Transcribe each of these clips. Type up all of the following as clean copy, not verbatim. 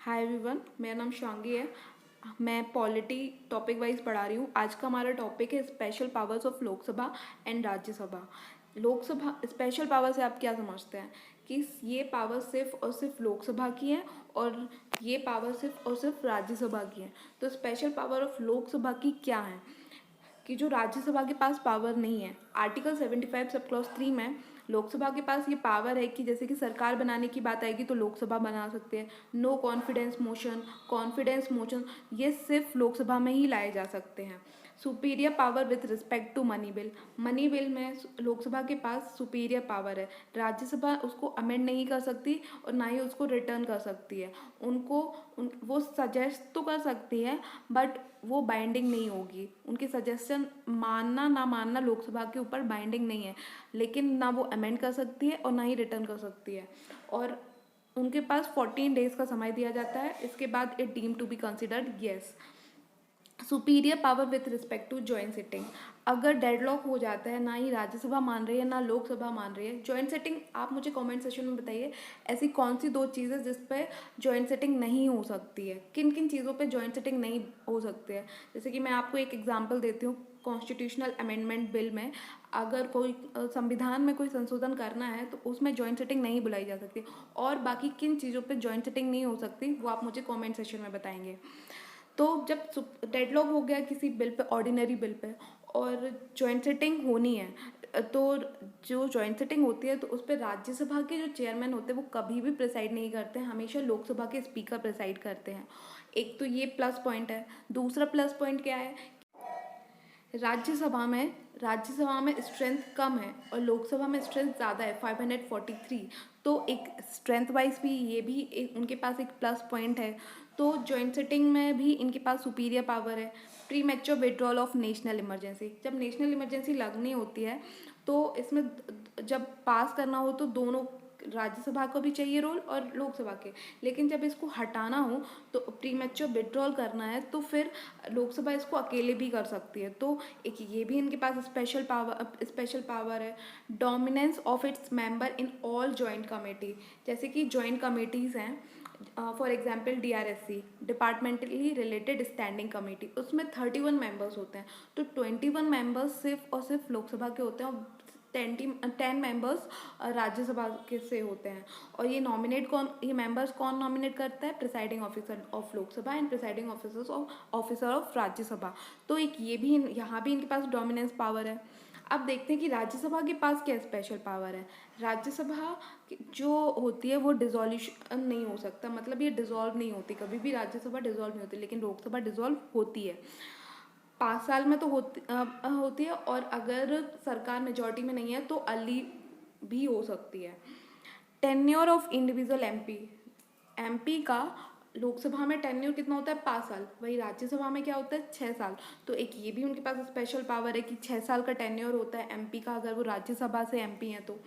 Hi everyone, मेरा नाम शांगी है। मैं पॉलिटी टॉपिक वाइज पढ़ा रही हूँ। आज का हमारा टॉपिक है special powers of Lok Sabha and Rajya Sabha. Lok Sabha special power से आप क्या समझते हैं कि ये पावर सिर्फ और सिर्फ लोकसभा की है और ये पावर सिर्फ और सिर्फ राज्यसभा की है। तो स्पेशल पावर ऑफ लोकसभा की क्या है कि जो राज्यसभा के पास पावर नहीं है। आर्टिकल 75 सब क्लॉज 3 में लोकसभा के पास ये पावर है कि जैसे कि सरकार बनाने की बात आएगी तो लोकसभा बना सकते हैं। नो कॉन्फिडेंस मोशन ये सिर्फ लोकसभा में ही लाए जा सकते हैं। Superior power with respect to money bill में लोकसभा के पास सुपीरियर पावर है। राज्यसभा उसको अमेंड नहीं कर सकती और ना ही उसको रिटर्न कर सकती है। वो सजेस्ट तो कर सकती है बट वो बाइंडिंग नहीं होगी। उनकी सजेशन मानना ना मानना लोकसभा के ऊपर बाइंडिंग नहीं है, लेकिन ना वो अमेंड कर सकती है और ना ही रिटर्न कर सकती है। और उनके पास 14 डेज का समय दिया जाता है। इसके बाद it deem to be considered yes. Superior power with respect to joint sitting. अगर डेडलॉक हो जाता है, ना ही राज्यसभा मान रही है ना लोकसभा मान रही है, जॉइंट सिटिंग आप मुझे कमेंट सेक्शन में बताइए ऐसी कौन सी दो चीज़ें जिस पे जॉइंट सिटिंग नहीं हो सकती है। किन किन चीज़ों पे जॉइंट सिटिंग नहीं हो सकती है। जैसे कि मैं आपको एक एग्जांपल देती हूँ। कॉन्स्टिट्यूशनल अमेंडमेंट बिल में अगर कोई संविधान में कोई संशोधन करना है तो उसमें जॉइंट सिटिंग नहीं बुलाई जा सकती। और बाकी किन चीज़ों पे जॉइंट सिटिंग नहीं हो सकती वो आप मुझे कमेंट सेक्शन में बताएंगे। तो जब डेडलॉक हो गया किसी bill pay, ordinary bill pay, और जॉइंट सिटिंग होनी है, तो जो जॉइंट सिटिंग होती है तो उस पर राज्यसभा के जो चेयरमैन होते हैं वो कभी भी प्रिसाइड नहीं करते हैं, हमेशा लोकसभा के स्पीकर प्रिसाइड करते हैं। एक तो ये प्लस पॉइंट है। दूसरा प्लस पॉइंट क्या है, राज्यसभा में स्ट्रेंथ कम है और लोकसभा में स्ट्रेंथ ज़्यादा है 543। तो एक स्ट्रेंथ वाइज भी ये भी उनके पास एक प्लस पॉइंट है। तो जॉइंट सिटिंग में भी इनके पास सुपीरियर पावर है। Pre mature withdrawal of national emergency, जब नेशनल इमरजेंसी लगनी होती है तो इसमें जब पास करना हो तो दोनों राज्यसभा को भी चाहिए रोल और लोकसभा के, लेकिन जब इसको हटाना हो तो प्रीमेच्योर विड्रॉल करना है तो फिर लोकसभा इसको अकेले भी कर सकती है। तो एक ये भी इनके पास स्पेशल पावर है। Dominance of its member in all joint committee, जैसे कि जॉइंट कमेटीज़ हैं for example DRSC, departmentally related standing committee, उसमें 31 मेंबर्स होते हैं। तो 21 मेंबर्स सिर्फ और सिर्फ लोकसभा के होते हैं और 10 मेंबर्स राज्यसभा के से होते हैं। और ये मेंबर्स कौन नॉमिनेट करता है, presiding officer of Lok Sabha and presiding officer of Rajya Sabha. तो एक ये भी यहाँ भी इनके पास डोमिनेंस पावर है। अब देखते हैं कि राज्यसभा के पास क्या स्पेशल पावर है। राज्यसभा जो होती है वो डिजोल्यूशन नहीं हो सकता, मतलब ये डिजोल्व नहीं होती, कभी भी राज्यसभा डिजोल्व नहीं होती, लेकिन लोकसभा डिजोल्व होती है। 5 साल में तो होती है और अगर सरकार मेजॉरिटी में नहीं है तो अर्ली भी हो सकती है। टेन्योर ऑफ इंडिविजुअल एमपी का लोकसभा में टेन्योर कितना होता है, 5 साल। वही राज्यसभा में क्या होता है, 6 साल। तो एक ये भी उनके पास स्पेशल पावर है कि 6 साल का टेन्योर होता है एमपी का, अगर वो राज्यसभा से एमपी हैं तो,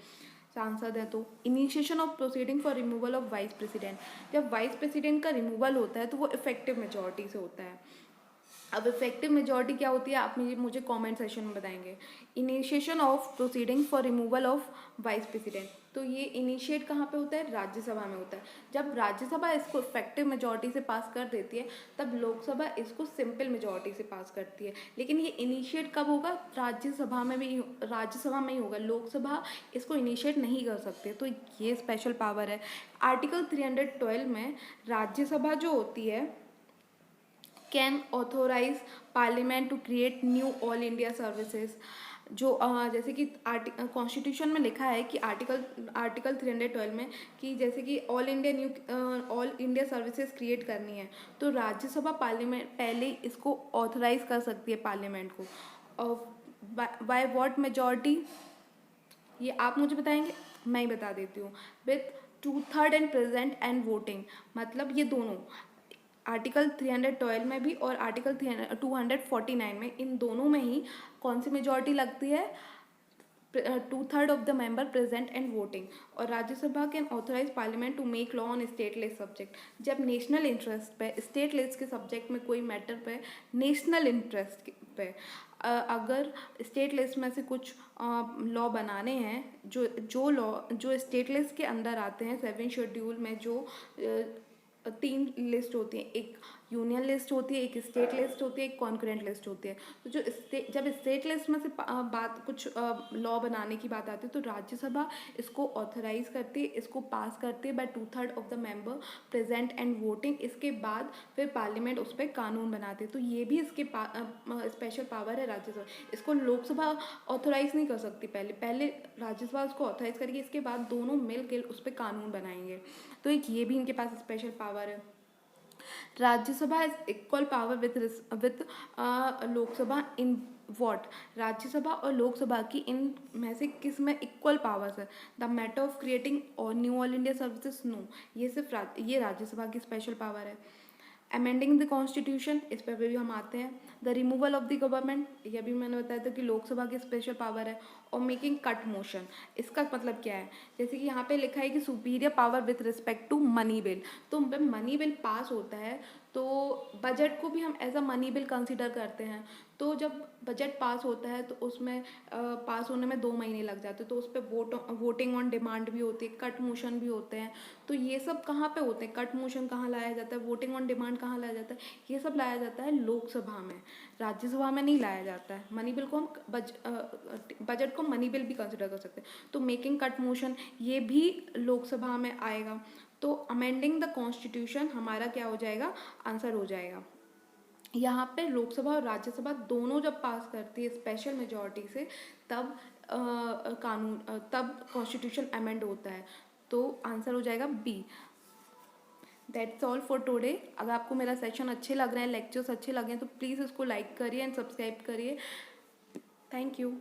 सांसद है तो। Initiation of proceeding for removal of vice president, जब वाइस प्रेसिडेंट का रिमूवल होता है तो वो इफेक्टिव मेजॉरिटी से होता है। अब इफेक्टिव मेजॉरिटी क्या होती है आप मुझे कमेंट सेक्शन में बताएंगे। Initiation of proceeding for removal of vice president, तो ये इनिशिएट कहाँ पे होता है, राज्यसभा में होता है। जब राज्यसभा इसको इफेक्टिव मेजॉरिटी से पास कर देती है तब लोकसभा इसको सिंपल मेजॉरिटी से पास करती है। लेकिन ये इनिशिएट कब होगा, राज्यसभा में ही होगा, लोकसभा इसको इनिशिएट नहीं कर सकते। तो ये स्पेशल पावर है। आर्टिकल 312 में राज्यसभा जो होती है can authorise parliament to create new all India services. जो जैसे कि कॉन्स्टिट्यूशन में लिखा है कि आर्टिकल 312 में कि जैसे कि ऑल इंडिया सर्विसेज क्रिएट करनी है तो राज्यसभा पार्लियामेंट पहले इसको ऑथराइज कर सकती है पार्लियामेंट को। और बाय व्हाट मेजॉरिटी ये आप मुझे बताएंगे, मैं ही बता देती हूँ। With 2/3 and present and voting, मतलब ये दोनों आर्टिकल 312 में भी और आर्टिकल 249 में, इन दोनों में ही कौन सी मेजॉरिटी लगती है, 2/3 of the member present and voting. और Rajya Sabha can authorise parliament to make law on state list subject, जब नेशनल इंटरेस्ट पे, स्टेट लेस के सब्जेक्ट में कोई मैटर पे, नेशनल इंटरेस्ट पे अगर स्टेट लेस में से कुछ लॉ बनाने हैं, जो स्टेट लेस के अंदर आते हैं, 7 शेड्यूल में जो तीन लिस्ट होती है, एक यूनियन लिस्ट होती है, एक स्टेट लिस्ट होती है, एक कॉन्करेंट लिस्ट होती है। तो जो जब स्टेट लिस्ट में से बात कुछ लॉ बनाने की बात आती है तो राज्यसभा इसको ऑथराइज करती है, इसको पास करती है by 2/3 of the member present and voting. इसके बाद फिर पार्लियामेंट उस पर कानून बनाती है। तो ये भी इसके स्पेशल पावर है राज्यसभा। इसको लोकसभा ऑथोराइज नहीं कर सकती, पहले राज्यसभा उसको ऑथराइज करेगी, इसके बाद दोनों मिलकर उस पर कानून बनाएंगे। तो एक ये भी इनके पास स्पेशल पावर है। Rajya Sabha has equal power with Lok Sabha in what. Rajya Sabha और लोकसभा की इन में से किस में इक्वल पावर्स है? द मैटर ऑफ क्रिएटिंग और new all India services, no, ये सिर्फ ये राज्यसभा की स्पेशल पावर है। अमेंडिंग द कॉन्स्टिट्यूशन, इस पर भी हम आते हैं। The removal of the government, यह भी मैंने बताया था कि लोकसभा की स्पेशल पावर है। और मेकिंग कट मोशन, इसका मतलब क्या है? जैसे कि यहाँ पे लिखा है कि superior power with respect to money bill. तो जब मनी बिल पास होता है तो बजट को भी हम as a money bill consider करते हैं। तो जब बजट पास होता है तो उसमें पास होने में 2 महीने लग जाते हैं, तो उस पर वोटिंग ऑन डिमांड भी होती है, कट मोशन भी होते हैं। तो ये सब कहाँ पे होते हैं? कट मोशन कहाँ लाया जाता है, वोटिंग ऑन डिमांड कहाँ लाया जाता है? ये सब लाया जाता है लोकसभा में, राज्यसभा में नहीं लाया जाता है। मनी बिल को हम बजट को मनी बिल भी कंसिडर कर सकते हैं। तो मेकिंग कट मोशन ये भी लोकसभा में आएगा। तो अमेंडिंग द कॉन्स्टिट्यूशन हमारा क्या हो जाएगा? आंसर हो जाएगा। यहाँ पे लोकसभा और राज्यसभा दोनों जब पास करती है स्पेशल मेजॉरिटी से, तब तब कॉन्स्टिट्यूशन अमेंड होता है। तो आंसर हो जाएगा B. That's all for today. अगर आपको मेरा सेशन अच्छे लग रहे हैं, लेक्चर्स अच्छे लगे हैं, तो प्लीज़ इसको लाइक करिए एंड सब्सक्राइब करिए। Thank you.